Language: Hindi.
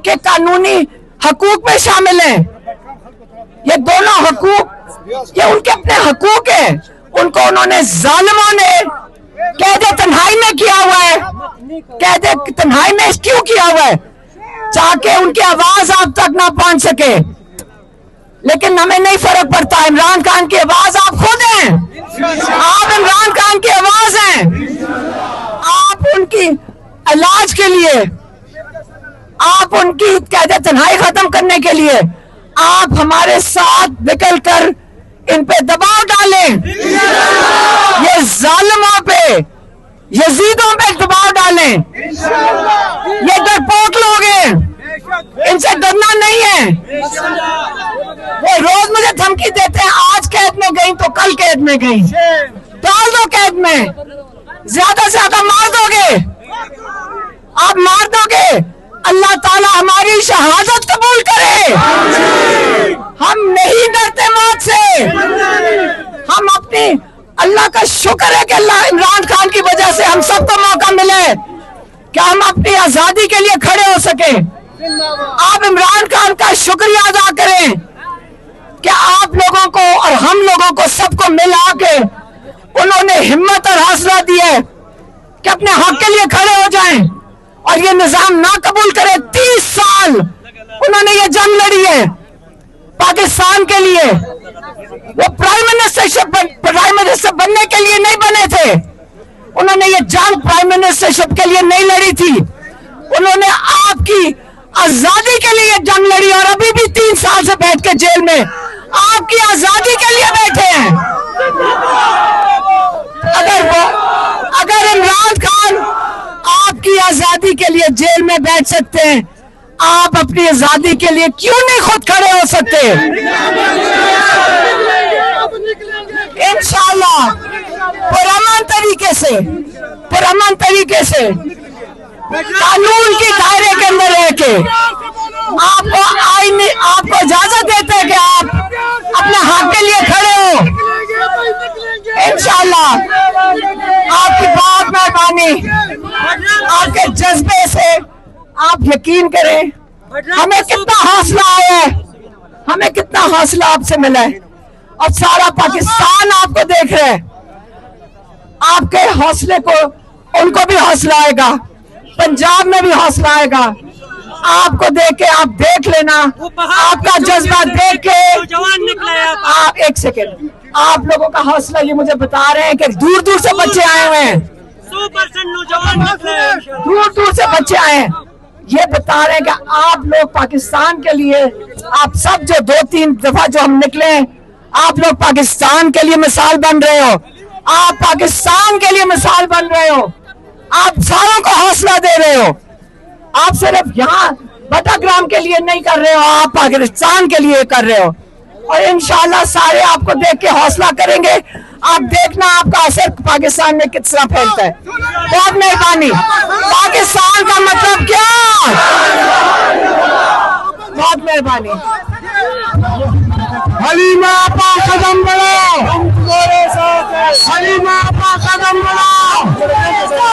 के कानूनी हकूक में शामिल हैं। ये दोनों हकूक, ये उनके अपने हकूक है। उनको उन्होंने जालिमों ने कैद तन्हाई में किया हुआ है। कैद तन्हाई में क्यों किया हुआ है? चाहे उनकी आवाज आप तक ना पहुंच सके। लेकिन हमें नहीं फर्क पड़ता। इमरान खान की आवाज आप खुद हैं। आप इमरान खान की आवाज हैं। आप उनकी इलाज के लिए, आप उनकी कैद तन्हाई खत्म करने के लिए आप हमारे साथ निकल कर इन पे दबाव डालें। ये जालिमों पे, यजीदों पे दबाव डालें। ये डरपोक लोग हैं, इनसे डरना नहीं है। वो रोज मुझे धमकी देते हैं, आज कैद में गई तो कल कैद में गई। डाल दो कैद में, ज्यादा से ज्यादा मार दोगे, आप मार दोगे। अल्लाह ताला हमारी शहादत कबूल करे। हम नहीं डरते मौत से। हम अपनी अल्लाह का शुक्र है कि अल्लाह इमरान खान की वजह से हम सबको मौका मिले कि हम अपनी आजादी के लिए खड़े हो सके। आप इमरान खान का शुक्रिया अदा करें कि आप लोगों को और हम लोगों को सबको मिला के उन्होंने हिम्मत और हौसला दी है कि अपने हक के लिए खड़े हो जाएं और ये निजाम ना कबूल करे। 30 साल उन्होंने ये जंग लड़ी है पाकिस्तान के लिए। वो प्राइम मिनिस्टर बनने के लिए नहीं बने थे। उन्होंने ये जंग प्राइम मिनिस्टरशिप के लिए नहीं लड़ी थी। उन्होंने आपकी आजादी के लिए जंग लड़ी और अभी भी 3 साल से बैठ के जेल में आपकी आजादी के लिए बैठे हैं। अगर इमरान खान आपकी आजादी के लिए जेल में बैठ सकते हैं, आप अपनी आजादी के लिए क्यों नहीं खुद खड़े हो सकते? इंशाअल्लाह पुरअमन तरीके से कानून के दायरे के अंदर रह के आपको आईन आपको इजाजत देते हैं कि आप अपने हक के लिए खड़े हो। इंशाअल्लाह आपकी बहुत मेहरबानी, आपके जज्बे से आप यकीन करें हमें कितना हौसला आया है, हमें कितना हौसला आपसे मिला है और सारा पाकिस्तान आपको देख रहा है। आपके हौसले को उनको भी हौसला आएगा, पंजाब में भी हौसला आएगा। आपको देख के आप देख लेना, आपका जज्बा देख के आप एक सेकेंड, आप लोगों का हौसला ये मुझे बता रहे हैं कि दूर दूर से बच्चे आए हुए हैं, 100% नौजवान दूर दूर से बच्चे आए हैं। ये बता रहे हैं कि आप लोग पाकिस्तान के लिए, आप सब जो 2-3 दफा जो हम निकले, आप लोग पाकिस्तान के लिए मिसाल बन रहे हो। आप पाकिस्तान के लिए मिसाल बन रहे हो। आप सारों को हौसला दे रहे हो। आप सिर्फ यहाँ बटाग्राम के लिए नहीं कर रहे हो, आप पाकिस्तान के लिए कर रहे हो। और इंशाल्लाह सारे आपको देख के हौसला करेंगे। आप देखना आपका असर पाकिस्तान में किस तरह फैलता है। बहुत मेहरबानी। पाकिस्तान का मतलब क्या? बहुत मेहरबानी। हलीमा आपा कदम बढ़ाओ, हलीमा आपा कदम बढ़ाओ।